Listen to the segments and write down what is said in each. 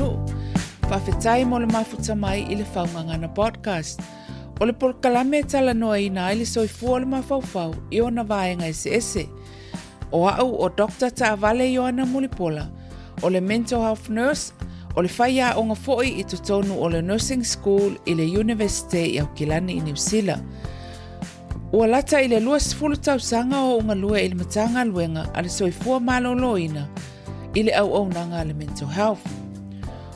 Atunuu. Whawhetai mo le mafuta mai i le whaungangana podcast. O le polkalame tala noa ina i le soifua le mawhauwhau i ona vaenga ese. O au o Dr. Taavale Ioana Mulipola, o le mental health nurse, o le whaia o ngā foi i tutonu o le nursing school i le University i Aukilani i New Zealand. Ua lata i le 20 tausanga o unga lue i le matanga luenga a le soifua maloloina i le au nanga le mental health.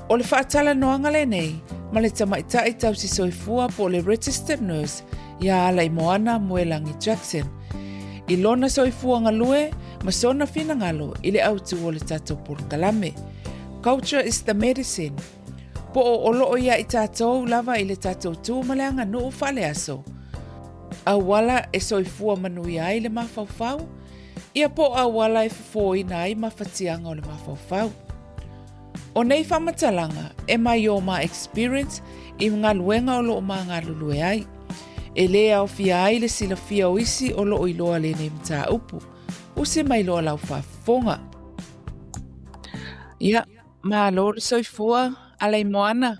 O le whaatala noanga le nei, ma le tamaitai tau si soifua po le registered nurse ia ala i Moana Muelangi Jackson. I lona soifua ngalue, ma sona fina ngalo i le autu o le tatou polkalame. Culture is the medicine. Po o loo ia i tatou lava i le tatou tu maleanga nuu fale aso. Awala e soifua manui ai le mawhauwhau. Ia po awala e fufoi nai mawhatianga o le mawhauwhau. O nei whamatalanga e mai o ma experience i ngā luenga o loo ma ngā lulue ai. E lea o fia ai le sila fia o isi o loo iloa le nei mta upu. Use mai loa lau whafonga. Ia, ma lor soifua alai moana.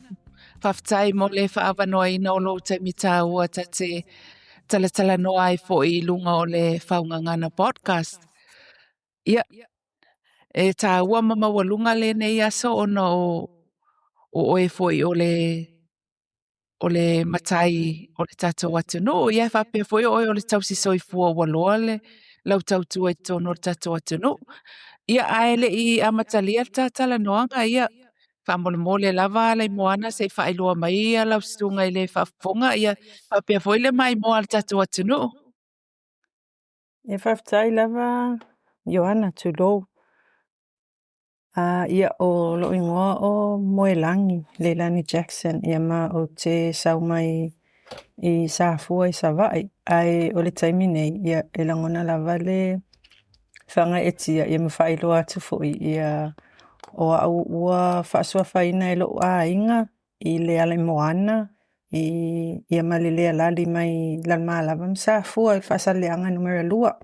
Whaftai mo le whaavanoa ina o loo te mita ua tate tala noa ai fo i lunga o le whaungangana podcast. Ia, e tā ua mama walunga le nei aso ona o oe fo i o le matai o le tatou atunu. Ia whapea fo i oe o le tausi soifua waloa le lau tautua i tono le tatou atunu. Ia aele i amatalia tala noanga ia whamole lava le moana se whailua mai ia lau sunga i le whafonga ia whapea fo i le mai moa le tatou atunu. E whaftai lava Ioana Tulou. Ia o lo ingoa o Moelangi, Leilani Jackson, ia ma o te sau mai i Sāfua i Savai. Ai o le taimi nei, ia e langona lava le whanga etia, ia ma whailoa atu foi, ia o au ua whaasua whaina e lo a inga i le ale moana, ia ma le lea lali mai lalma lava ma Sāfua i whaasaleanga numera 2.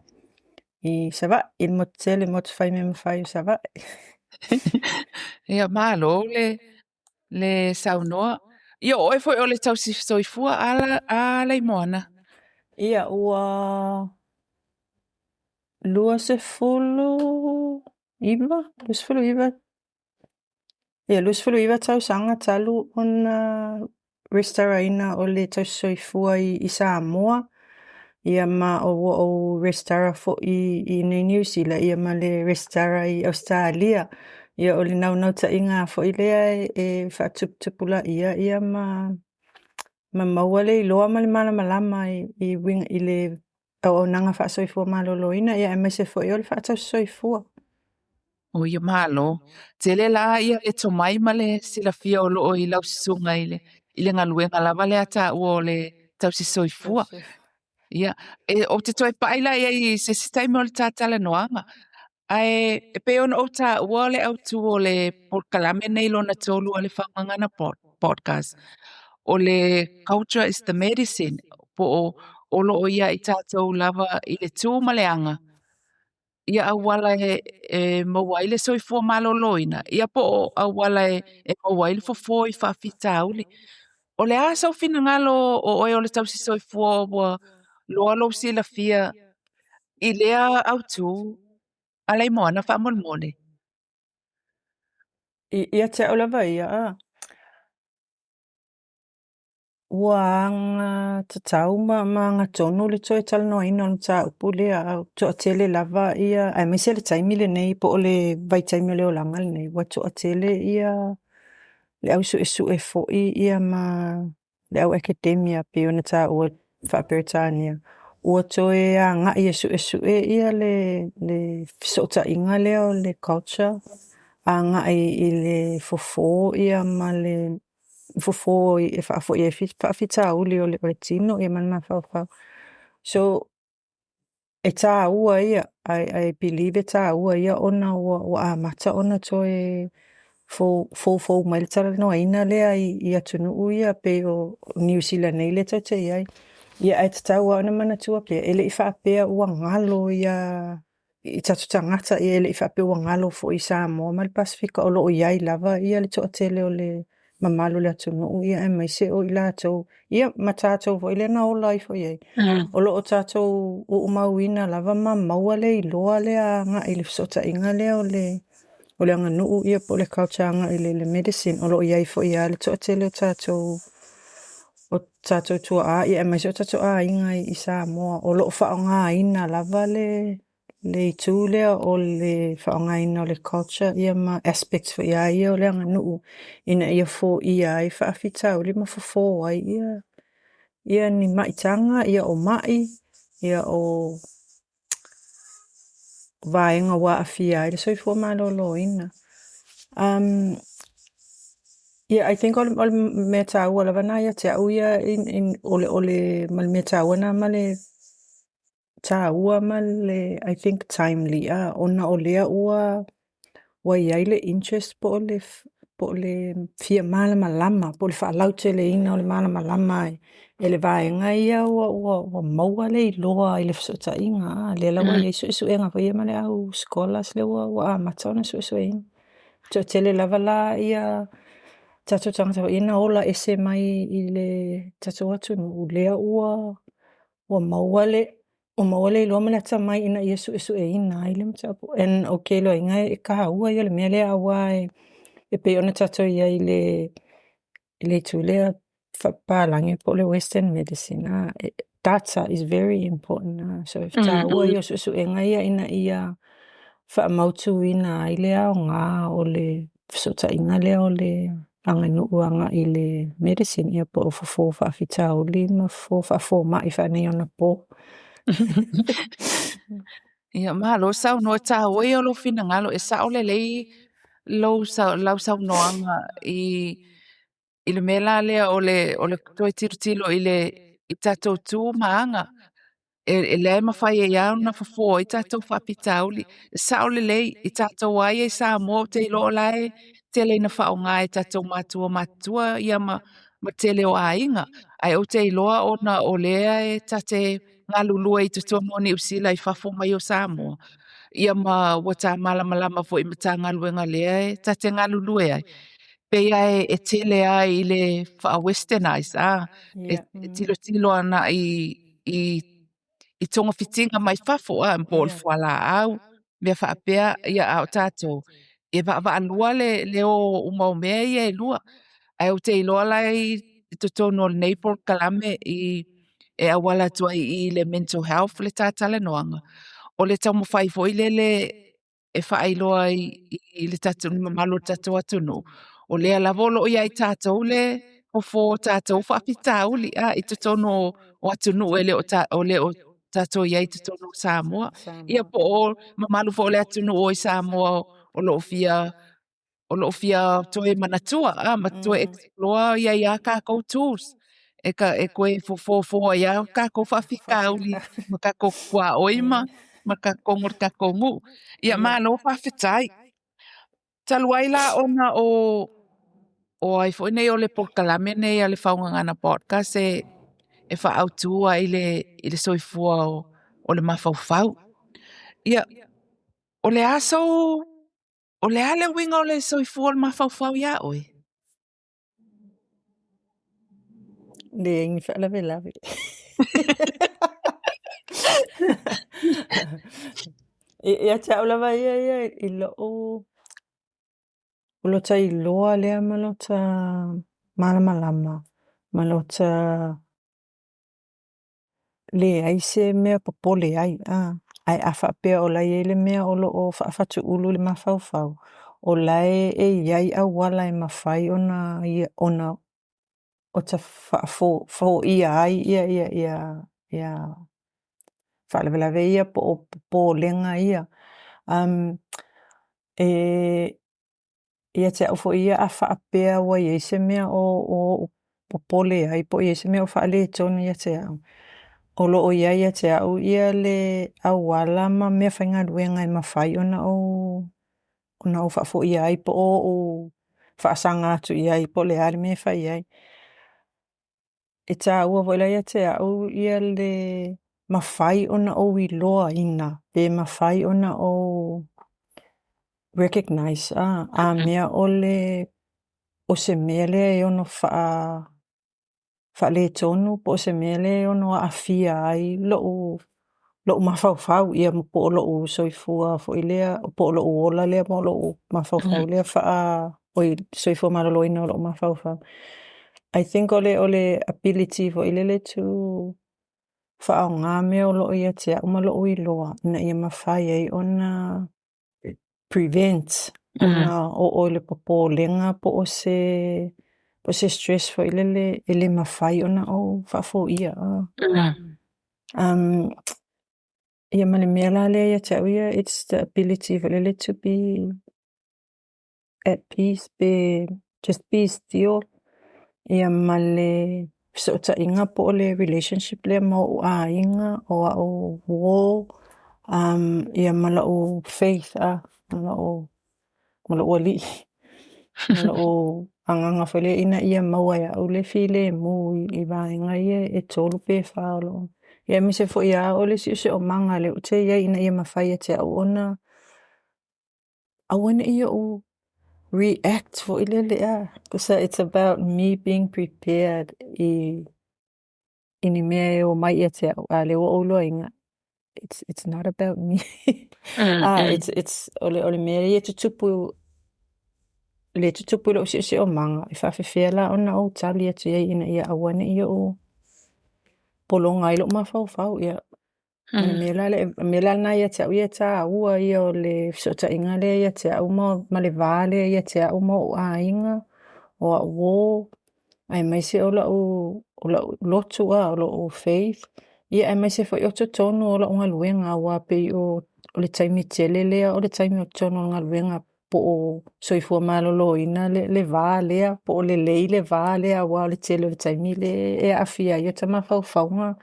I Savai, il motele motu whai me ma whai o Savai. Ia malo le saunoa. Ia oe foi o le tausi soifua ala i moana. Ia ua lua se fulu iwa. Ia lua se fulu iwa tau sanga talu ona restaraina o le tausi soifua i Samoa. Ia ma o restara fo i New Zealand, ia ma le restara i Australia. Ia o le nau ta inga fo i lea e whaatupula ia ma maua le iloa ma le malama i winga i le o nanga whaasoifua maloloina ia e mese fo i o le whaatausoifua. O ia malo. Tele la ia e tomai ma le sila fia o loo i lau sisunga i le ngaluenga lava le ata ua o le tausi soifua. Ia, o te toi paila ia i se sitai mo le tātala noanga. Ai, e pe ona o tā ua le au tu o le polkalame nei lona tolu o le whangangana podcast. O le culture is the medicine. Po o loo ia i tātou lava i le tū maleanga. Ia awala e mawaile soifua maloloina. Ia po awala e mawaile fofo i whawhita auli. O le asa o fina ngalo o oe o le tausi soifua wa loa lo si la fia i lea au tu alai moana whamolmole. Ia te o lava ia Ua tatau ma ngā tonu le toi tala noa ina on tā upu lea toa tele lava ia ai mai se le taimi le nei po o le vai taimi o le olanga le nei wa toa tele ia le au su e fo'i ia ma le au akademia pe ona tā ua whaperitania ua toe a ngā ia su e ia le sota inga leo le culture a ngā i le fofo ia ma le fofo e whaafo i e whaafita uli o le tino e man mawhau. So, e tā ua ia, I believe e tā ua ia ona o a mata ona toi fo mai le tala noa ina lea i atunu ia pe o New Zealand nei le tau te iai. Ia e tatau ona mana tua pe, ele i whaapea ua ngalo ia I tatu tangata ia le i whapea ngalo fo i Samoa ma le Pasifika o loo iai lava ia le toa tele o le mamalo le atunu ia e mai se o i lātou ia ma tātou fo i le na o lai fo iai o loo tātou o umauina lava ma maua le i loa le a nga i le fsota inga le o le anga nuu ia po le kautanga i le medicine o loo iai fo ia le toa tele o tātou tua a ia e mai se o tātou a inga i Samoa o loo whaonga ina lava le itu lea o le whaonga ina o le culture ia ma aspects fo ia ia o le anga nuu ina ia fo ia i whaafitau li ma fofo ai ia ni maitanga ia o mai ia o vaenga wa afia i so i fo malolo ina yeah, I think all meta wala vana ya te au ia in ole mal meta wana male ta ua male I think timely ona olea ua wa ile interest po le fia mala malama po le fa laute le ina ole mala malama ele vaenga ia wa maua le loa ile fsota inga le lawa ia so enga fa ia male au scholars le wa matona so in to tele lavala ia tato tangata ina ola ese mai i le tato atu no lea ua mauale lo mana ta mai ina yesu e ina ile mtapo en okay lo inga e ka ua ia le mele awa e pe ona tato ia ile tu lea fa lange po le western medicine data is very important so if ta ua yesu e ngai ina ia fa mautu ina ile au nga o le sota inga le o le anga nuanga i le medicine ia po fo fa fitau li ma fo mai fa nei ona po Ia malo sau no ta we o lo fina ngalo e sa ole lei lau sau noanga i le mela le o le toi tiro i le i tatou tu maanga e le ma fai e ia na fo i tatou fa pitauli sa ole lei i tatou ai e sa mo te lo lai te le na fa nga e tatou matua ia ma tele o ainga ai o te loa ona o lea e tate ngalulua i tutua moni usila i fafo mai o Samoa. Ia ma wata malama fo i mata ngaluenga lea e tate ngalulua ai. Pe ia e tele ai i le wha westernize yeah tilo ana i tonga fitinga mai fafo bol fuala au. Mea wha apea ia au tato. E wa alua le o umau mea ia e lua. Ai o te iloa lai i to tono Naples kalame e awala tua i le mental health le tātale noanga. O le tau mawhai fo i le e whaailoa i le tatu mamalo tatu atunu. O le alavolo i ai tātou le o fo tātou whaapita uli i to tono o atunu e o le o tātou i ai to tono Samoa. Ia po o mamalu fo le atunu o i Samoa o lo fia toe manatua ma toe explore ia kako tools e koe fo ia kako whawhika uli ma kako kua oima ma kako ngur kako ngu ia malo whawhitai taluai la ona o ai fo nei o le porkalame nei ale whaungangana podcast e whaautua i le soifua o le mawhauwhau ia o le aso o le ale winga o le soifua o le mawhauwhau ia oi le ingi fa lave ia ta lava ia i lo tai loa le malota malama malota le ai se mea popole ai ai afa pe o la ele mea o lo o fa tu ulu le mafau o lai e iai a wala e mafai ona o ta fo ia ai ia fa la veia po lenga ia ia te o ia afa pe wa ia se mea o popole ai po ia se mea o fa le tonu ia te o lo o ia te au ia le au wala ma me whainga ruenga e mawhai ona o whafo ia ai po o whaasanga atu ia ai po le ari me whai ai. E tā ua wala ia te au ia mawhai ona o I loa ina, pe mawhai ona o recognize, a mea o se mea lea ono wha le tonu, po se mea lea ono a fia ai, lo mawhauwhau ia po o lo soifua fo I lea, po o lo ola lea mo lo mawhauwhau lea oi soifua maralo ina o lo mawhauwhau. I think ole ability fo I lele to wha ngā mea o lo ia tea uma lo I loa, na ia mawhai ai ona prevent, ona o le popo lenga po o se stress fo I lele, ele mawhai ona o whafo ia. Ia male mea la lea ia tea uia, it's the ability fo lele to be at peace, just be still. Ia male so ta inga po le relationship le mo a inga o a o wo ia mala o faith mala o li mala o anganga fele ina ia maua ia o le file mo I va inga ia e tolu pe fa lo ia mi se fo ia o le si o manga le o te ia ina ia mawhai te au ona I want ia o react for ilele because it's about me being prepared ini mea o mai ia te au le o lo inga it's not about me it's ole mea ia tutupu le tutupu lo si o manga I whawhiwhela ona o tali atu ia ina ia awane ia o polonga I lo mawhauwhau ia me la na ia te au ia ta ua ia o le sota inga le ia te au ma le vale ia te au mo a inga o a wo ai mai se o la lotu o lo faith ia ai mai se fo i oto tonu o la unga luenga wa pe o le taimi tele lea o le taimi o tonu o unga luenga po o soifua malolo ina le vā lea po o le lei le vā lea wa o le tele o le taimi le e afia ia ta mawhauwhaunga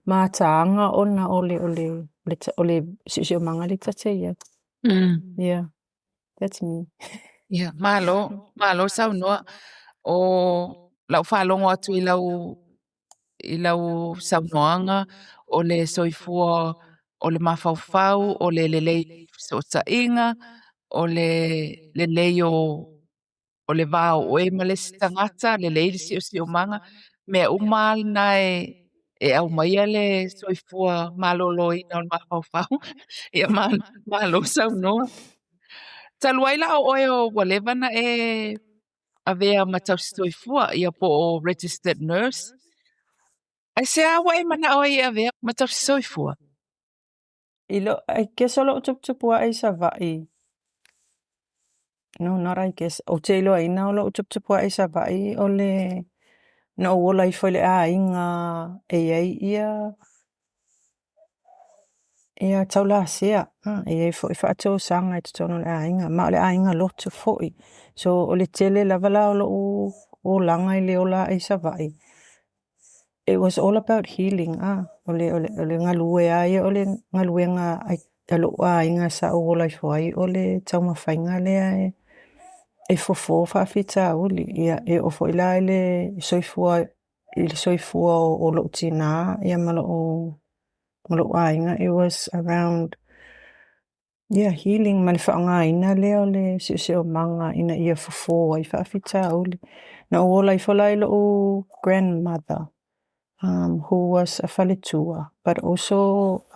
ma taanga ona o le si o manga le tate ia. Yeah, that's me. Yeah, malo sau noa o lau whalongo atu I lau sau noanga o le soifua o le mawhauwhau o le lelei so ta inga o le lelei o le vāo o e ma le stangata le lei si o manga me umal na e au maia le soifua malolo ina o le mawhauwhau ia malo sau noa. Taluaila o oe o whatever na avea matau soifua ia po o registered nurse. Ai se awa e mana o ia avea matau soifua. I guess o lo tupua ai sa vai. No, not I guess. O te ilo ina o lo tupua ai sa vai o le na o wola I fole a inga ai ia taula sea. Ia fo I whaatou sanga I te tono le a inga. Ma o le a inga lotu foi. So o le tele lavala o lo o langa I le ola ai sa vai. It was all about healing. Ole ngalue ai ole ngaluenga ai alo inga sa o wola I foi o le tauma whainga lea e fofo whawhita uli. Ia o fo ila le soifua o lo tina. Ia malo o inga. It was around healing. Mani whaanga ina leo le si o manga ina ia fofo ai whawhita uli. Na o wola I fola ilo o grandmother. Who was a whaletua, but also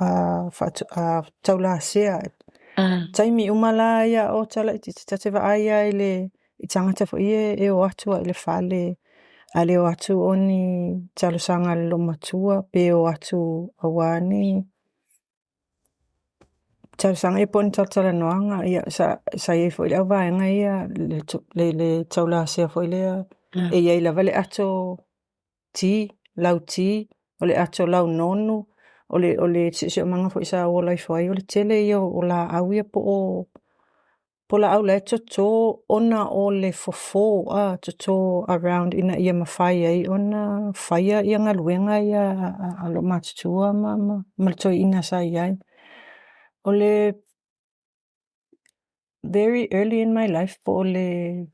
taula sea. Taimi umala ia o tala I te tatewa aia I I tangata fo e o atua I le whale a le o atu o ni talusanga le lo matua pe o atu awane talusanga poni tatala noanga ia sa fo I le awaenga ia le taula sea fo le ia la vale ato lau ti o le ato lau nonu o le si o manga fo isa o lai foi o le tele ia o la awia po la au le toto ona o le fofo toto around ina ia mawhai ai ona whaia ia ngaluenga ia a lo matutua ma toi ina sa iai o le very early in my life po o le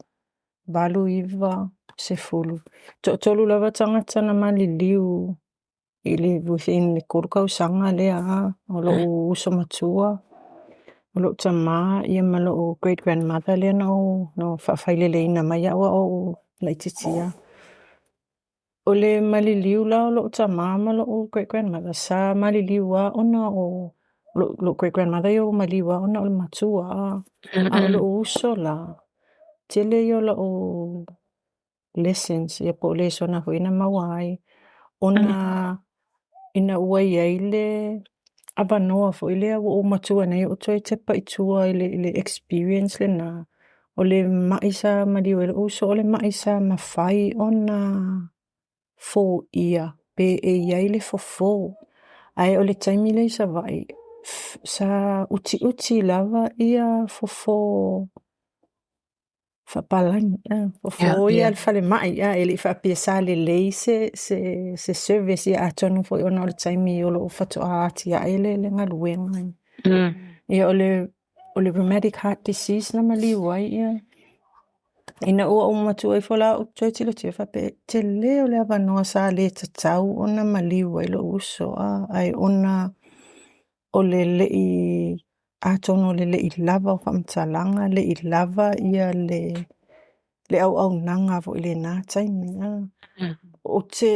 balu iwa se fulu tolu lava tangata na maliliu ili within le kurukausaga lea o loo uso matua o loo tamā ia ma loo great grandmother lea no faafaileleina mai aua o laititia o le maliliu la o loo tamā ma loo great grandmother sa maliliu a ona o loo great grandmother ia o maliliu a ona o le matua a o loo uso la tele ia o loo lessons ia po le sona hoina maua ai ona ina ua iai le avanoa foʻi lea ua matua nei o toe te paʻitua i le experience lenā o le maʻi sa maliu ai le uso o le maʻi sa mafai ona 4 ia pe e iai le fofō ae o le taimi lei savaʻi sa uti lava ia fofō faapalagi fofō ia le falemaʻi e leʻi faapia sa lelei se service ia atonu foʻi ona o le taimi o loo fatoʻā ati aʻe le galuega ia o le rheumatic heart disease na maliu ai ia ina ua matua ai fola o toe tilotia faapea tele o le avanoa sa lē tatau ona maliu ai lo uso ai ona o le leʻi atonu o le leʻi lava o faamatalaga leʻi lava ia le auaunaga foʻi lenā taimi o te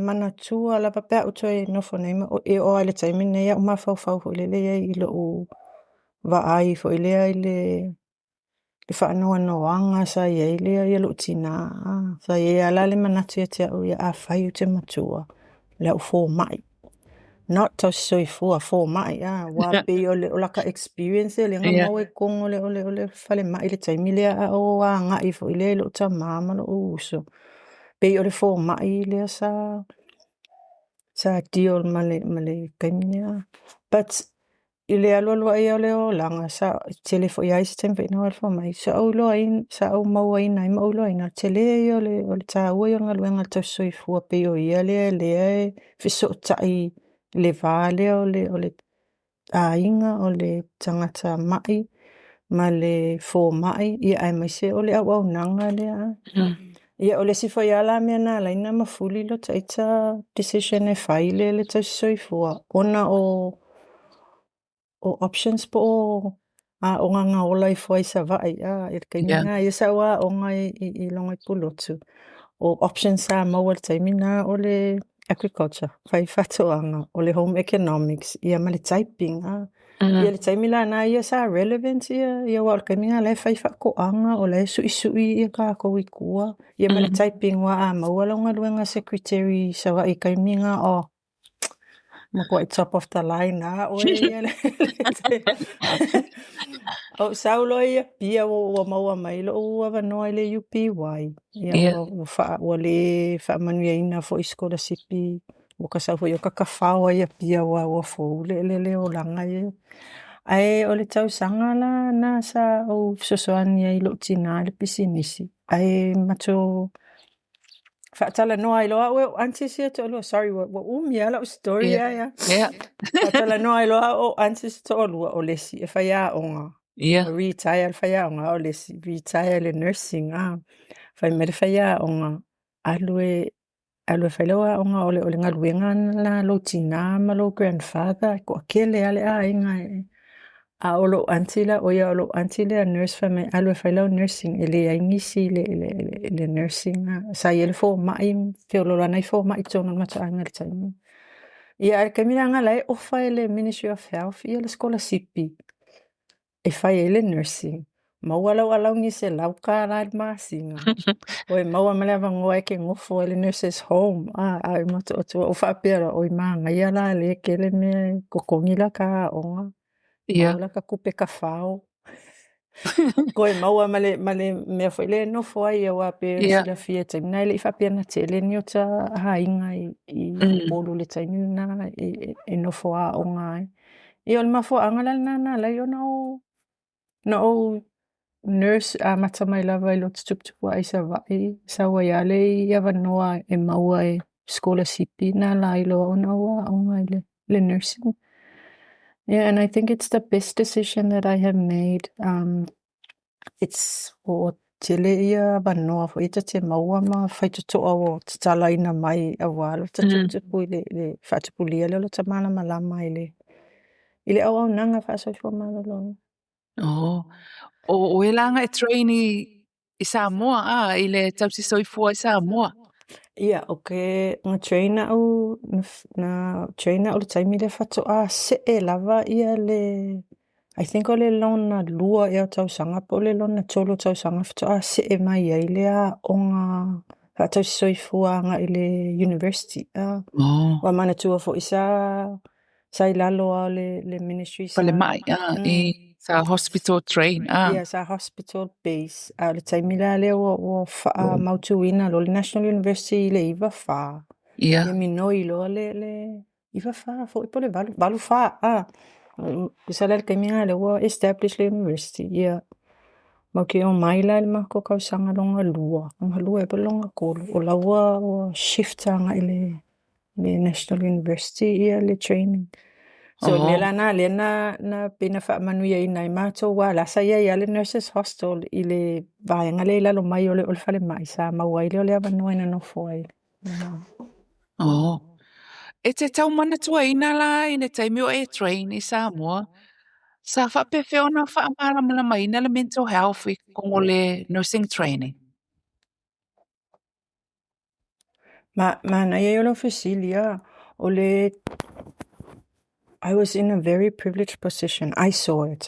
manatua lava pea o toe nofo nei ma e o ai le taimi nei aʻu mafaufau foʻi lele ai i loo vaai foʻi lea i le whaanoanoanga sa iai lea ia loo tina sa iai ala le manatu ia te au ia awhai o te matua le au fōmai not tau soifua fōmai wapi o laka experience le nga mau e kongo le whale mai le taimi lea o a ngai fo i lea loo ta mama lo uso pe o le fōmai lea sa diol male kaimi lea but i le alua ia o le o langa sa tele fo ia isi tempe no alfa mai sa au lo ai sa au mau ai nai mau lo ai na tele ia o le ta ua ia ngaluenga tau soifua pe o ia le fiso tai le vale o le ainga o le tangata mai ma le fo mai ia ai mai se o le au nanga le ia o le sifo ia la mea na laina mafuli lo taita decision e faile le tau soifua ona o options po o nga ola I foi sa vai e kaimina ia sa wa o nga I longa pulotu o options sa mawal taimina o le agriculture fai fatoanga o le home economics ia ma le typing ia le taimila na ia sa relevant ia wa kaimina le fai fakoanga o le sui ia ka ko ikua ia ma le typing wa mawala nga luenga secretary sa wa I kaimina o Mako top of the line o o saulo ia pia o maua mai lo o vanoa le UPY ia o fa o le fa manuina fo scholarship o ka sa fo yo ka fao ia pia o fo le o langa ia ai o le tau sanga la na sa o sosoani ai lo tina le pisinisi ai macho Fatala no I loa o antes ia to lo sorry what mia la story ya Fatala no I loa o antes to lo o lesi e faia onga retire faia onga o lesi retire le nursing fai me faia onga alue failoa onga o le ngaluenga la lo tina ma lo grandfather ko kele ale inga o lo antila o ia o lo antila nurse fame alwe failo nursing ele ingisi le nursing sa ele fo mai fiolo la nai fo mai tona mata anga tani ia kamina nga lai o faile ministry of health ia le scholarship e faile nursing ma wala ni se lauka la masinga o e maua mele vangoa ke ngofo le nurses home ai mato o fa pera o manga ia la le kele me kokongila ka onga Maula ka kupe ka fao. Koe maua male mea foi le no foi ia wape sila fia taimi. Nai le ifa pia na tele ni o ta hainga I polu le taimi na e no foa o ngai. I o le mafo angala na lai o na o nurse mata mai lava I lo tutupu ai sa vai. Sa wa ia le ia vanoa e maua e scholarship na lai lo o na o ngai le nursing. Yeah, and I think it's the best decision that I have made. It's tele ia banoa fo ita te maua ma whaitutoa o te talaina mai a walo tatutupu le whatupulia le lo tamana malama ile au nanga whaasoi malolo. O langa e trainee I Samoa I le tausi soifua I Samoa. Ia, okay, nga trainer au na trainer o le taimi le whatoa se e lava ia le I think o le lona lua e o tausanga po le lona tolo tausanga whatoa se e mai ai lea o ngā whatau soifua nga I le university. Wa mana tua fo isa sai lalo a le ministry sa. Pale mai I sa hospital train. Ia sa hospital base. Le taimi la le o wha mautuina lo le National University le iwa wha. Ia. Ia minoi lo le iwa wha fo ipo le valu wha. Isa le kaimia le o established le university. Ia. Mau ki o maila le mako kausanga longa lua. Longa lua e pa longa kolo. O laua o shiftanga I le National University ia le training. So lela na pina wha manuia I nai mātou wa la sa ia le nurses hostel I le vaenga le lalo mai o le olfale mai sa maua I le o le avanua ina no foi. E te tau mana tua ina la I ne taimi o e train I Samoa. Sa wha pefe ona wha amara mala mai ina le mental health I kongo le nursing training. Ma na ia o lo fasilia o le I was in a very privileged position. I saw it.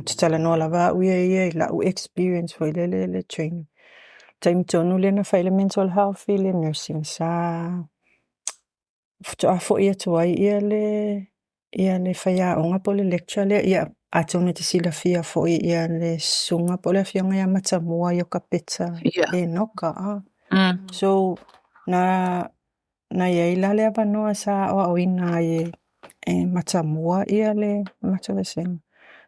Te tala no lava ia la u experience foi le training. Taimi tonu le na whaile mental health I le nursing sa a fo ia tuai ia le whaia onga po le lecture le ia atone te sila fia fo ia le sunga po le fionga ia matamua i o kapeta e noka. So na ia ila le avanoa sa o ina e matamua ia le matawaseng.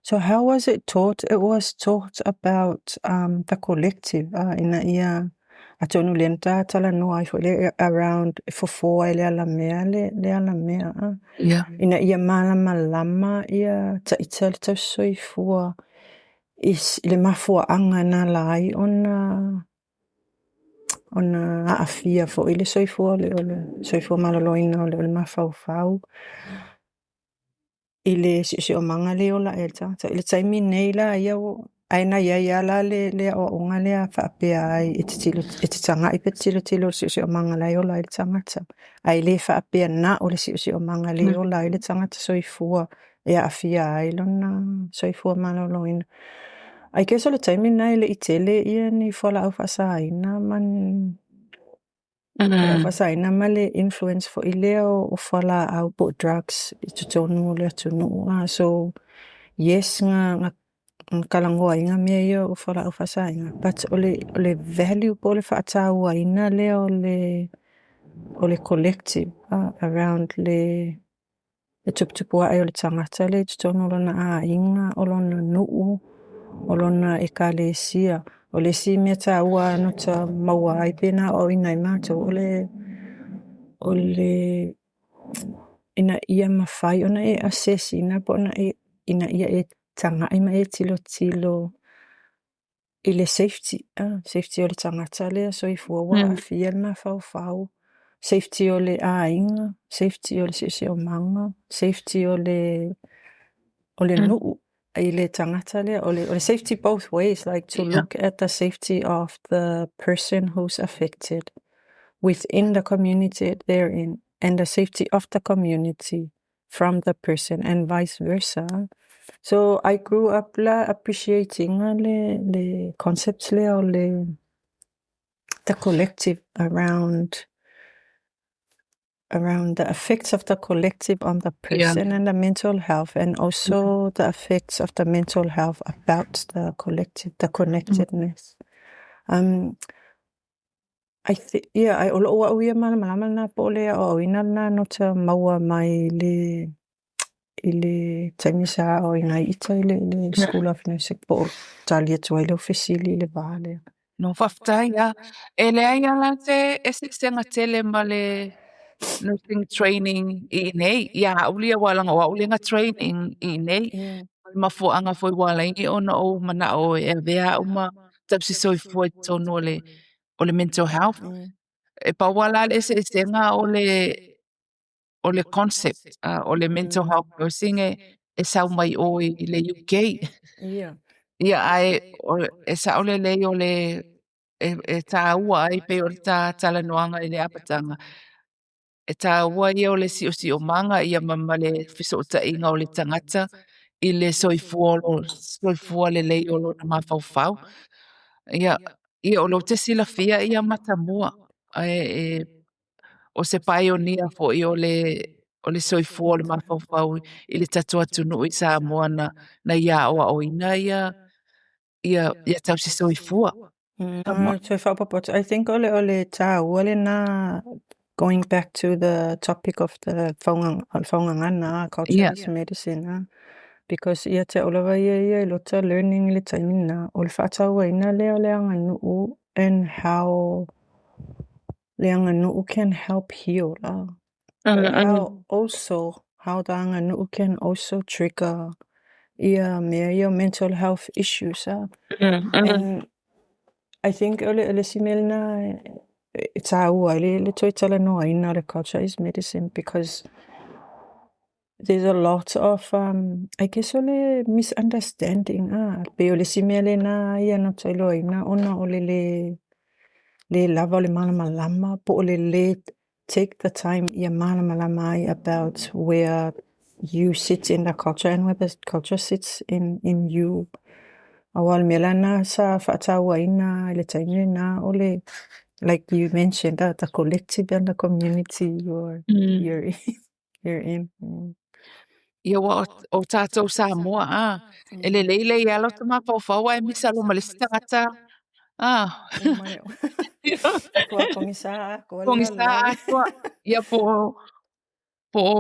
So how was it taught? It was taught about the collective. Ina ia atonu lenta tala no ai fo le around fo le ala mea le ala mea. Ina ia malama ia ta itali tau soifua is le mafua anga na lai ona afia fo ile soifua le soifua maloloina o le mafau ile si o manga le ola elta ta ile taimi nei la ia o aina ia la le o onga le fa pe ai e tanga I petilo si o manga la ola ile tangata ai le fa pe na o le si o manga le ola ile tangata soifua e afia ai lona soifua maloloina ai ke so le taimi nei le itele ia ni fola au fasaina man fasaina male influence fo ileo o fola au po drugs I tutonu le tunu so yes nga kalangoa inga mea ia o fola au fasaina but ole value po le faatau ina le o le collective around le tuptupua ai o le tangata le tutonu lona inga o lona nuu o lona ekalesia o le si meta ua no ta maua ai pena o ina I mātou o le ina ia mawhai ona e assess ina po ina ia e tanga ima e tilo I le safety o le tangata lea so I fuawa a fia na fau safety o le inga safety o le si o manga safety o le nuu ile tangata le or safety both ways like to look at the safety of the person who's affected within the community they're in and the safety of the community from the person and vice versa so I grew up appreciating le concepts the collective around the effects of the collective on the person and the mental health and also the effects of the mental health about the collective, the connectedness. I think, I olo o ia malama na pole o ina na no te maua mai ile taimisa o ina ita ile School of Nursing po talia tua ile ofisili ile vale. No whaftai ele ai ala te senga tele male nursing training I nei ia ulia walanga wa ulinga training I nei mafuanga foi walaingi ona o mana o e vea uma tapsi soifua tonu o le mental health. E pa wala le se nga o le concept o le mental health nursing e sau mai o i le UK. Ia ai e sa ole le o le e tā ua ai pe o tā tala noanga i le apatanga. E tā ua ia o le si o manga ia mama le fiso o ta inga o le tangata i le soifua le lei o lo na mawhauwhau. Ia o lo te sila fia ia matamua. O se paionia fo i o le soifua o le mawhauwhau i le tatua tunu i sa moana na ia o ina ia tau se soifua. I think ole ta ole na going back to the topic of the whaungangana cultural medicine because ia te olawa ia lota learning le taimina o le whaataua ina leo anga nuu and how leanga nuu can help heal how the anga nuu can also trigger ia mea mental health issues and I think ole simelna taua le toi tala no ina le culture is medicine because there's a lot of I guess ole misunderstanding pe ole simele na ia no tolo ina ona ole le lava le malama po ole le take the time ia malama about where you sit in the culture and where the culture sits in you awal melana sa fatawa ina le taime na ole like you mentioned the collective and the community you're in Ia wa o tātou Samoa ele leile ia lo tama fawhaua e misa lo malista ngata Kongisa atua ia po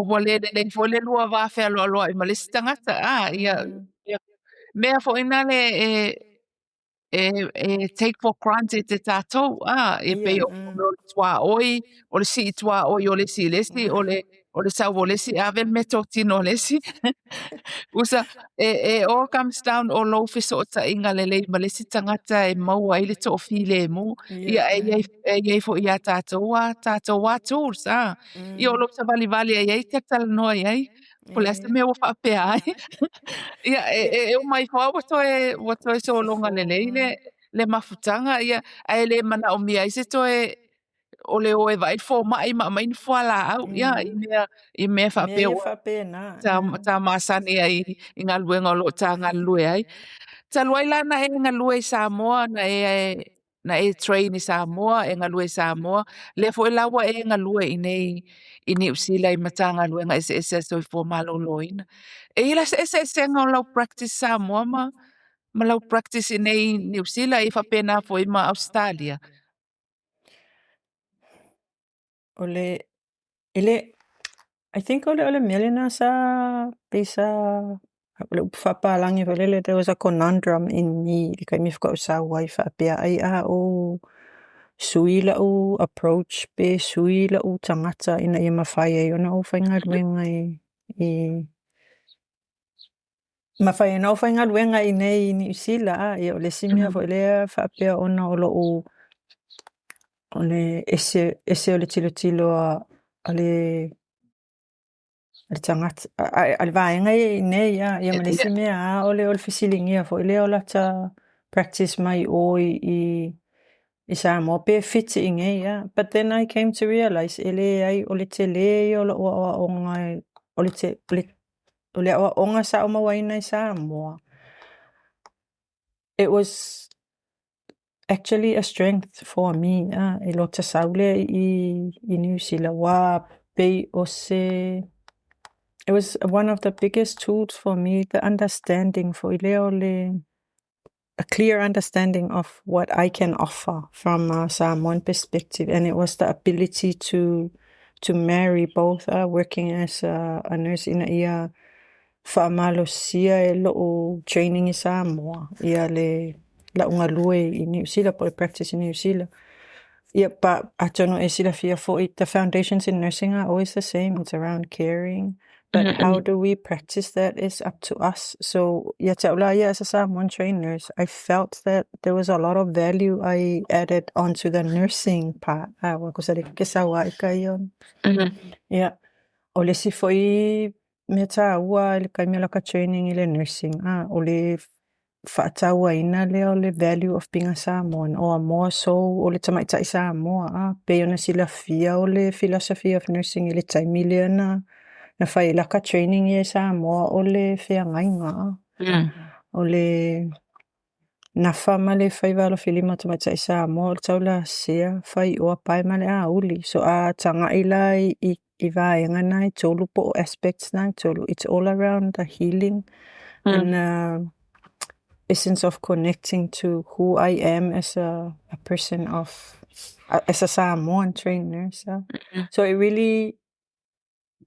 wale le fole lua va fe lo i malista ngata ia mea fo ina le take for granted te tātou e pe o tua oi o le si tua oi o le si lesi o le sau o lesi avel me tino lesi usa all comes down o lo fiso ta inga le malesi tangata e mau ai le to file mo ia e fo ia tātou wa tools ia o lo sa vali ai te tala no ai po le asa me o fa pe ai ia o mai fa o to so longa le mafutanga ia ai le mana o mia ise to o le o e vai fo mai fo ala au ia i me fa pe ta masani ai inga luenga lo ta nga lue ai ta loi lana e nga lue Samoa na e train i Samoa e nga lue Samoa le fo lawa e nga lue i ni usila i matanga luenga ese so fo malo loina e ila ese nga lo practice Samoa ma lo practice i ni usila i fa pena fo i ma Australia I think ole Melina sa pesa whapalangi walele there was a conundrum in me kai mi whakau sa waifa pia ai o suila o approach pe suila o tangata ina ia mawhai e ona o whainga ruenga mawhai na o whainga ruenga i nei ni usila ia ole simia fo lea whapea ona o lo o ole ese ole tilo ale tangata al vaenga nei ia malesi mea ole fisilingia fo ile ola ta practice mai o i Samoa pe fit inge but then I came to realize ele ai ole te le ole o ngai ole te ole o nga sa o mawaina i Samoa it was actually a strength for me e lo te saule i New Zealand wa pe o se it was one of the biggest tools for me, the understanding for Ileole, a clear understanding of what I can offer from a Samoan perspective. And it was the ability to marry both working as a nurse in a whaamalosia e lo training in Samoa. Ia le launga lue i New Zealand, po practice in New Zealand. Yeah, but I don't know, the foundations in nursing are always the same. It's around caring. but how do we practice that is up to us. So as a Samoan trained nurse, I felt that there was a lot of value I added onto the nursing part. Wako sa kesawa ika yon. Yeah. O le si foi me taua le kai me laka training ile nursing. O le whaataua ina leo le value of being a Samoan o a moa so o le tamaitai Samoa. Pe ona sila fia o le philosophy of nursing ile taimile na whai laka training e Samoa o le whea ngainga. O le nafa ma le whai walo whilima tamaitai Samoa o le taula sea whai oa pai ma le a uli. So a tanga ila I vaenga nai tolu po aspects nai tolu. It's all around the healing and essence of connecting to who I am as a person as a Samoan trained nurse. So it really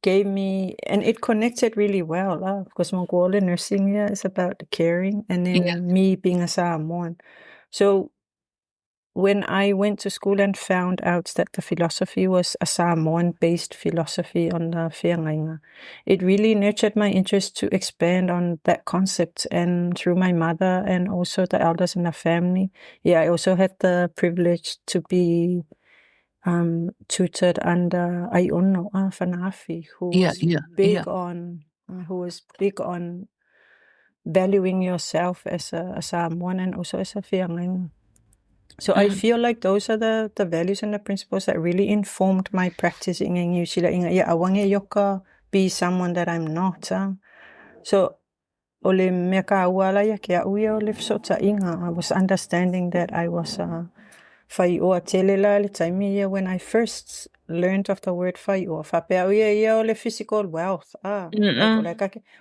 gave me, and it connected really well. Because Mongolian nursing is about the caring, and then me being a Samoan. So when I went to school and found out that the philosophy was a Samoan-based philosophy on the Whiangainga, it really nurtured my interest to expand on that concept. And through my mother and also the elders in the family, I also had the privilege to be tutored under Aiono Fanafi, who was big on valuing yourself as a Samoan and also as a Whiangainga. So I feel like those are the values and the principles that really informed my practicing in New Zealand. Awange yoka be someone that I'm not. So ole meka awala ya kia uia ole fsota inga. I was understanding that I was whai oa telela le taimi when I first learned of the word whai oa. Whapea uia ia ole physical wealth.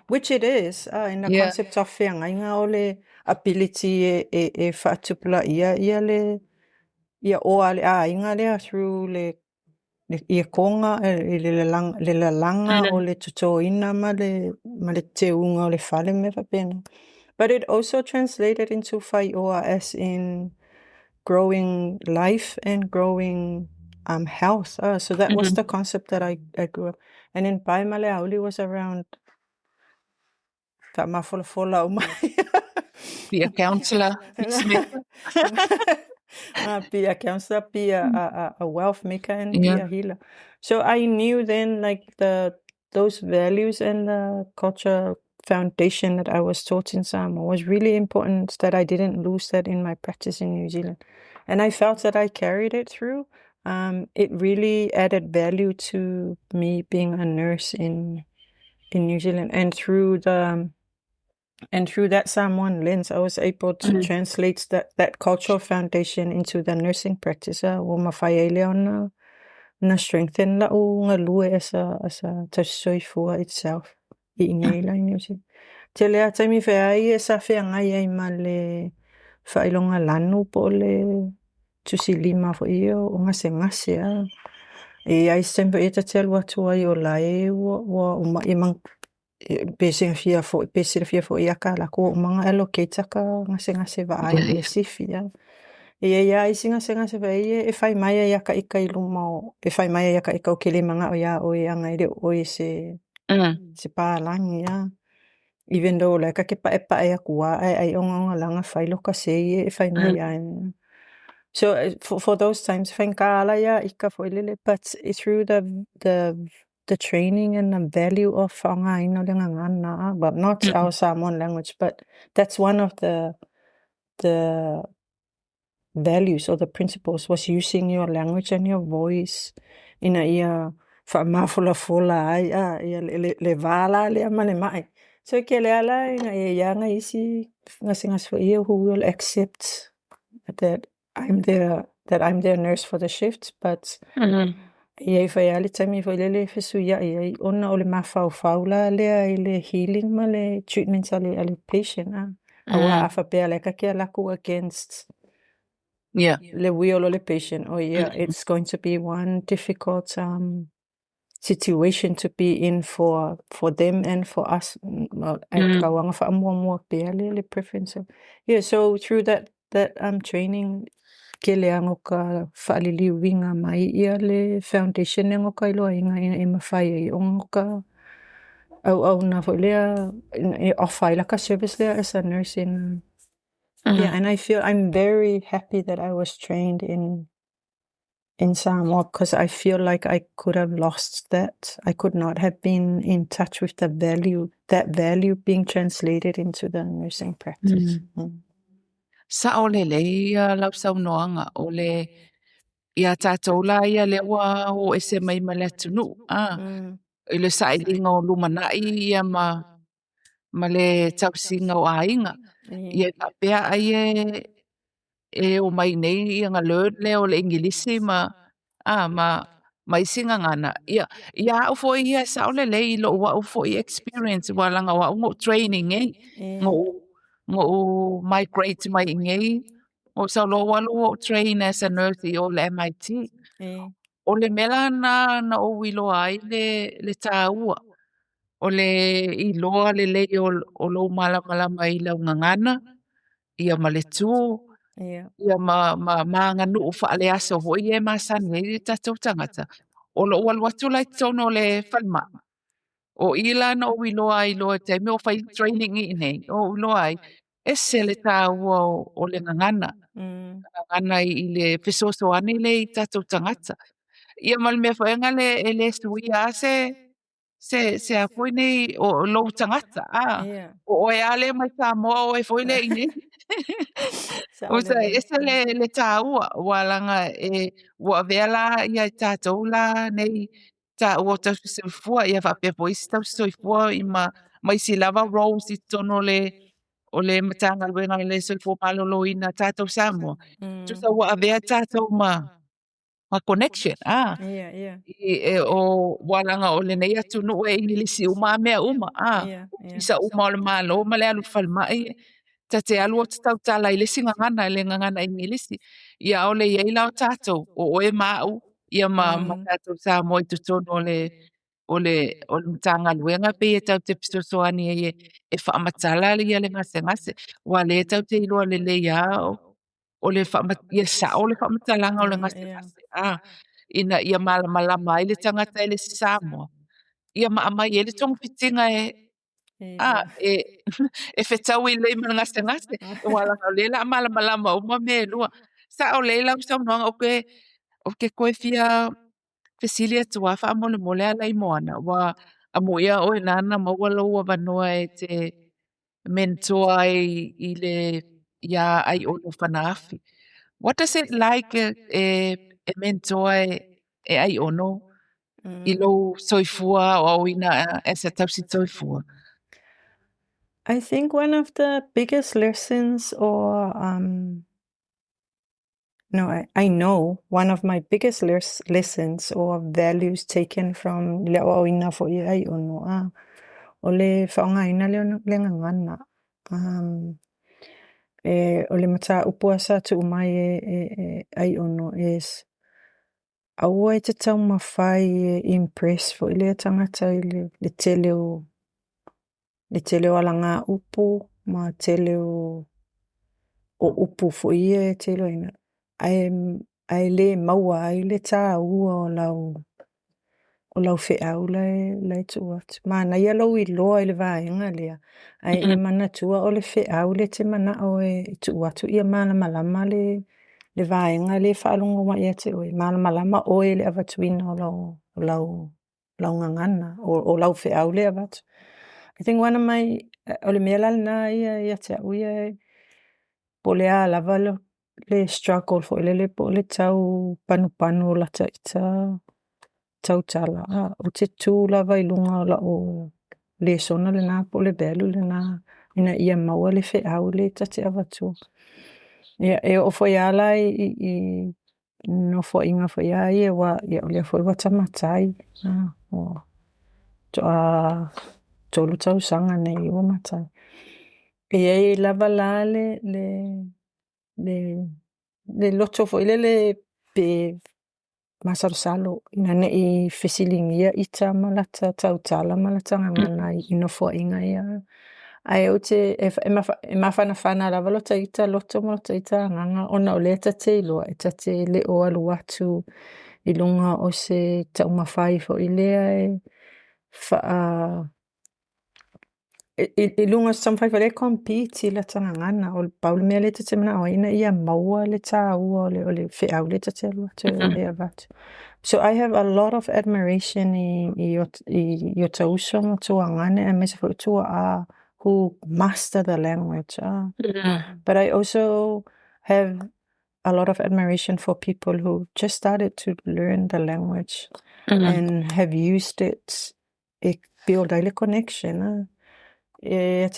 Which it is in the concept of whiangainga ole ability e whaatupula ia le oa le inga lea through le ia konga le langa o le tutoina ma le te unga o le whale me whapena. But it also translated into whai oa as in growing life and growing health. So that was the concept that I grew up. And in Paimale Auli was around Be a counselor. Be a counselor, be a wealth maker, and be a healer. So I knew then, like those values and the culture foundation that I was taught in Samoa was really important. That I didn't lose that in my practice in New Zealand, and I felt that I carried it through. It really added value to me being a nurse in New Zealand, and through that Samoan lens, I was able to translate that cultural foundation into the nursing practice. Na strengthen la o nga lue as a tasoifua itself. Iingaila in New Zealand. Te lea taimi whai e sa whiangai ai ma le whailonga lanu po le tusi lima fo iyo o ngase a. E ai sempe e ta te alua tua i o lae wa imang Pesing fia fo ia ka la ko mga allocate ka ngase va ai le sifia ia isinga se va e fai mai ia ka ikai luma e fai mai ia ka ikau kele manga o ia o ia ngai de o se pa langi ya even though like ka pa ia kuā ai onga langa fai lo ka se e fai mai ia. So for those times whenkala ia ika fo lele, but through the training and the value of whangaina le ngangana, but not our Samoan language, but that's one of the values or the principles was using your language and your voice in a ia whamafula ai ia le vala le ama le mai. So ke le ala ia nga isi ngasingas fo ia who will accept that I'm their nurse for the shift, but ia whai ali taimi whai lele whesu ia ona o le mawhau lea I le healing ma le treatment ale patient awa awhapea le kakea laku against le wheel o le patient. It's going to be one difficult situation to be in for them and for us. Kawanga whaamua pea le preference. So through that training ke le angoka whaalili winga mai ia le foundation e ngoka iloa inga e mawhai ai o ngoka au na fo lea e offer like a service there as a nurse in yeah, and I feel I'm very happy that I was trained in Samoa because I feel like I could have lost that. I could not have been in touch with that value being translated into the nursing practice. Sa o le ia lau saunoaga o le ia tātou la ia le ua o ese mai ma le atunu. I le saʻiliga o lumanaʻi ia ma le tausiga o āiga. Ia faapea ai e o mai nei ia learn le o le ingilisi ma isinga ngana. Ia aʻu foʻi ia sa o lelei i loʻu aʻu foʻi experience ua laga o aʻu go training ei. Go migrate mai ingei. O sauloa walu o train as a nurse i o le MIT. O le mela na o iloa ai le tāua. O le iloa lelei o lou malamalama i lau ngangana. Ia ma le tū. Ia ma nganuu faaleaso hoi e masani ai le tatou tagata. O loʻu alu atu lai tono le falma. O ila na o iloa ai loa te me o fai training i nei. O iloa ai. Ese le tāua o le ngangana. Ngangana i le fesoasoani le i tatou tagata. Ia ma le mea faenga le suia se a foi nei o lou tagata. O e ale mai Samoa o e foi le i nei. O sa ese le tāua ua laga ua avea la ia i tatou la nei tāua o tausoifua ia faapea foʻi se tausoifua i ma isi lava roles i tono o le matagaluega i le soifua malōlōina tatou Samoa. Tusa ua avea tatou ma connection. O ua laga o lenei atunuu e ingilisi uma mea uma. Isa uma o le mālō ma le alu falamaʻi. Tate alu o te tautala i le singangana i le ngangana ingilisi. Ia o le iai lao tātou o oe māu. Ia ma tātou Samoa i tutono o le matagaluega pe ia tau te pisoasoani e whaamatala ia le ngase. Wa le tau te iloa le leia o le ia sao le whaamatalaga o le ngase. Ina ia malamalama ai le tangata i le Samoa. Ia maamai e le tonga fitinga e fetau i le mana ngase. Wala o le la malamalama o ma me lua. Sa o le la saunoaga o ke koe fia Fesilia tua wha mole ala i moana. Wa amuia o e nana maua lau wanoa e te mentor i le ia ai ono whanaafi. What does it like e mentor e ai ono i lo soifua o ina e se tausi soifua? I think one of the biggest lessons I know one of my biggest lessons or values taken from le oina fo I ai ono o le whaongaina le ngangana. O le mata upuasa tu umai ai ono is aua e te tau mawhai impress fo le tangata i le tele o alanga upu ma tele o upu fo e tele o ina. Ai le maua ai le tā ua o lau whiau lai tu atu. Mana ia lau I loa I le vaenga lea. Ai e mana tua o le whiau le te mana o e tu atu ia mana malama le vaenga le whaalongo wa ia te oe. Mana malama o e le avatuina o lau ngangana o lau whiau le avatu. I think one of my o le mea lalina ia te au ia po lea lava le struggle fo le po le tau panu lata I tau tala. O te tū lava I lunga la o le sona le nā po le belu le nā ina ia maua le whiau le tate avatu. E o fo ia la I no fo inga fo ia ia wa ia o le fo wa tamatai. O toa tolu tau sanga nei o matai. E lava la le loto fo le pe masarosalo ina ne I fesilingia ita malata tautala malata ngana I no fo inga ia. Ai o te e mawhana lava lota ita loto malata ita nganga ona o le tate iloa e tate le o alu atu I lunga o se tau mawhai fo I lea I lunga sampai fale compete la tangana o Paul me le te mana o ina ia maua le tāua o le whiau le te telua te ea vatu. So I have a lot of admiration i o tausa mo tuangane and me se fo tua a who master the language. But I also have a lot of admiration for people who just started to learn the language and have used it. It build a connection. I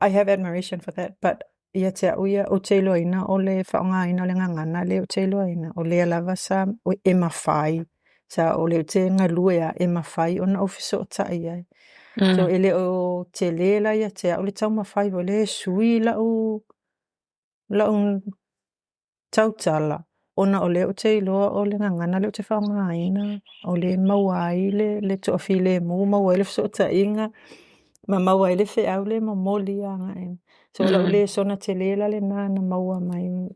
have admiration for that, but ia te uia o te loina o le whaongaina o le ngangana le o te loina o le alava sa o e mawhai sa o le te ngalue a e mawhai o na ofiso o tai ai. So ele o te lela ia te o le tau mawhai o le sui la o tautala ona o le o te iloa o le ngangana le o te whaongaina o le mawai le toafi le mu mawai le fiso o ta inga ma maua ele fe au le mamoli anga e. So la ule sona te lela le na maua mai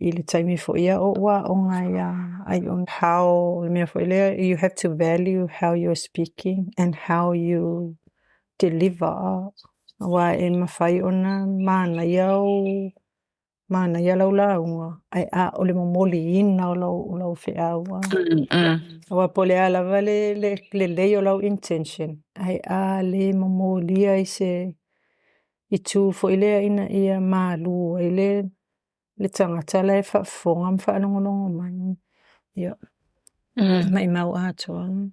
I le taimi fo ia o wa o ngai I on how me fo ile you have to value how you're speaking and how you deliver wa e mawhai ona mana ia lau launga ai a o le mamoli ina o lau fe au wa pole ala vale le o lau intention ai a le mamolia I se I tu fo ile ina ia malu ile le tangata le fa fonga fa longo mai yeah mai mau ato.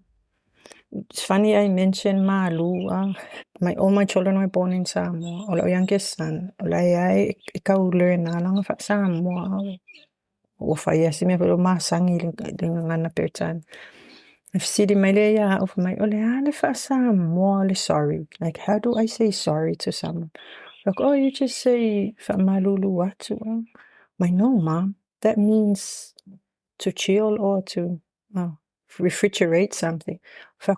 It's funny I mentioned malu all my children were born in Samoa or our youngest son I learn na lang fa Samoa o fa yes me pero masangi le ngana pertan. If Sidi Malaya of my ole Samoa sorry. Like how do I say sorry to someone? Like, oh, you just say Malulu watu. My no, mom. That means to chill or to refrigerate something.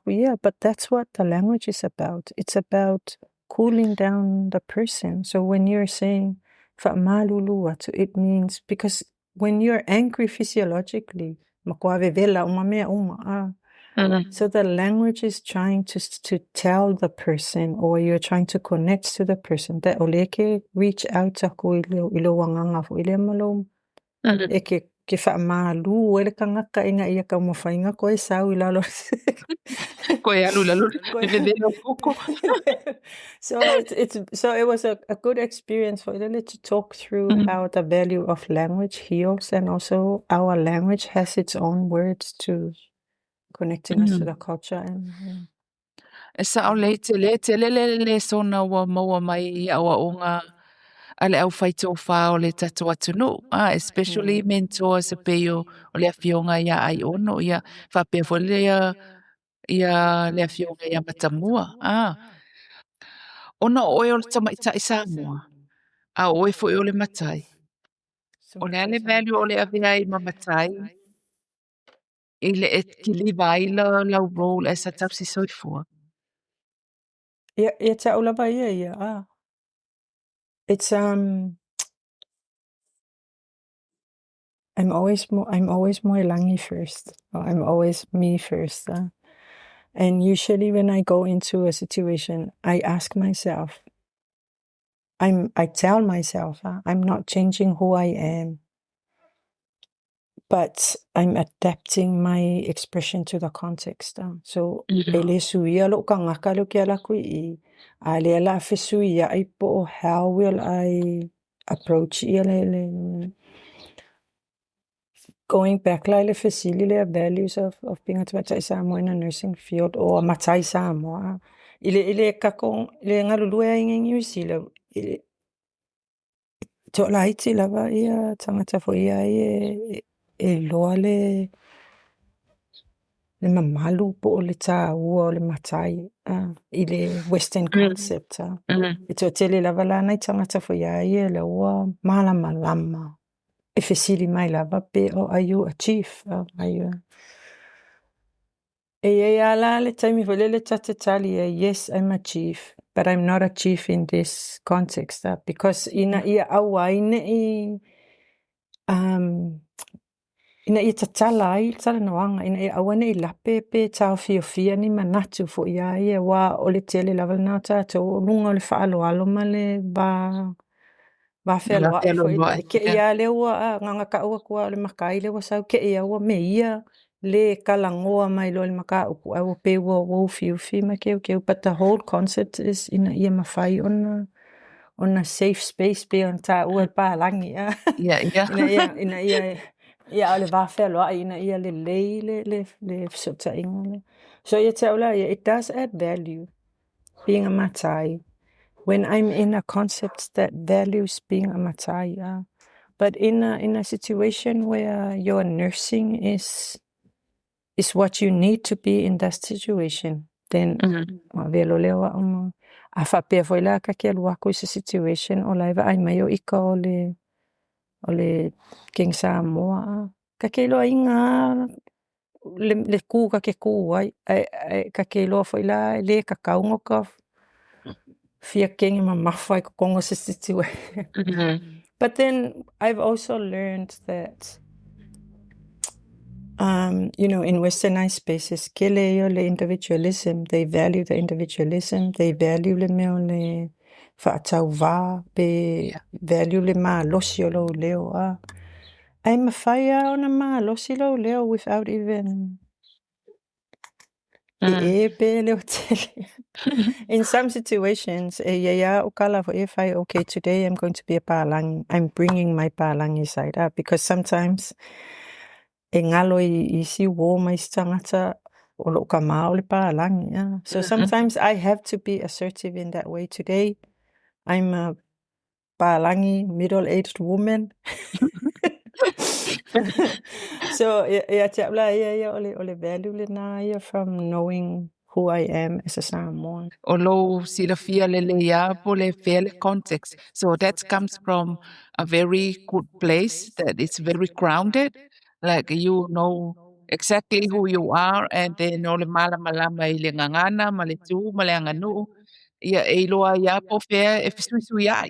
Yeah, but that's what the language is about. It's about cooling down the person. So when you're saying Malulu watu, it means because when you're angry physiologically, so the language is trying to tell the person or you're trying to connect to the person that oleke reach out to ko ilo wanganga fo ile malo ke fa malu ele kangaka inga ia ka mo fainga ko sau ilalo ko ya lula so it was a good experience for Ilele to talk through how the value of language heals and also our language has its own words to connecting us to the culture and Esa o le le sona wa maua mai awa onga ale au whaito wha o le tatu atunu. Especially mentor se peo o le awhionga ia ai ono ia whapea fo ia le awhionga ia matamua. Ona oe o le tamaita I Samoa. A oe fo o le matai. O le ale value o le awhia I mamatai. I le e kiliva I la role as a tapsi soifua. It's it's I'm always more langi first. I'm always me first. And usually when I go into a situation, I ask myself, I tell myself, I'm not changing who I am, but I'm adapting my expression to the context. So ele suia lo kangaka lo kia la kui ale la fesuia I po how will I approach ele going back like the values of being a Matai Samoa in a nursing field or Matai Samoa. Ile kakong ile ngalulu e New Zealand ile to laiti lava ia tangata fo ia e loa le mamalu po le ta o le Matai ile Western concept ito tele lava la nai tangata fo ia le o malama if sili mai lava pe o are you a chief are you ala le taimi fo le tatatali yes I'm a chief but I'm not a chief in this context because ina ia awaine ina ia tatala ai tala noanga ina ia awane I lape pe tau fia ni manatu fo ia wa o le tele lava na tatou lunga o le whaaloalo ma le ba whealoa Te fo loa. ke ia le ua nganga ka ua kua o le makai le wa sau ke ia ua me ia le kalangoa mai lo le maka upu au pe ua fiu ma keu but the whole concept is ina ia mawhai ona safe space pe on ta ua palangi Yeah. ina ia ole va whealoa ina ia le sota inga so ia te aula it does add value being a matai when I'm in a concept that values being a matai but in a situation where your nursing is what you need to be in that situation then velo lewa a whapea foi la ka kia lua ko situation o laiva ai mai o ika o le King Samoa ka ke loa inga le ku ka ke ku ai ka ke loa foi la le ka kaungo ka fia kengi ma mawhai ko kongo se situation but then I've also learned that in westernized spaces, kele le individualism, they value the individualism, they value le meo le whaatau wā, pe value le maa losi o lo leo ai mawhaia o na maa losi lo leo without even pe leo tele. In some situations, o kala fo okay, today I'm going to be a pālangi. I'm bringing my pālangi side up because sometimes e ngalo I si wo mai stangata o lo ka mao le pālangi. So sometimes I have to be assertive in that way. Today, I'm a pālangi middle-aged woman. So te aula ole value le na from knowing who I am as a Samoan. O lo sila fia le ia po le fair context. So that comes from a very good place that is very grounded. Like you know exactly who you are and then no le malama I le ngangana, ma le tu, ma le anganu. Ia e loa ia po fair e fisui ai.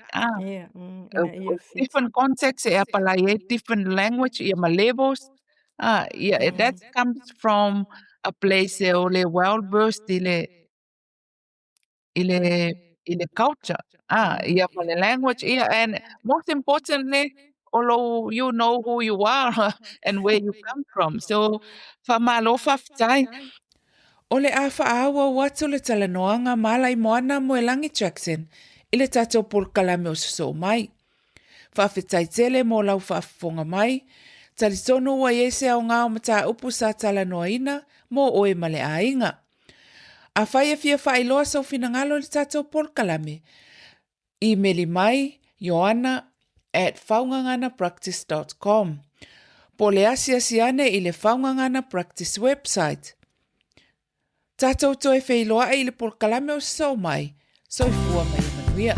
Different context e apalai different language ia ma levels. That comes from a place o le well-versed in the culture. Yeah, for the language. Yeah, and most importantly, although you know who you are and where you come from. So, whamalo whaftai. O le a whaawa watu le talanoanga malai moana mo e Langi Jackson, I le tatou pulkalame o so mai. Whawhitai tele mo lau whaafonga mai, talisono wa yese au ngā o mata upu sa talanoaina mo oe male a inga. A whaia fia whailoa sau finangalo le tatou polkalame. Emaili mai Ioana@whaunganganapractice.com. Po le asiasiane I le Whaungangana Practice website. Tatou toi whailoa I le polkalame o sau mai, so I fua mai manuia.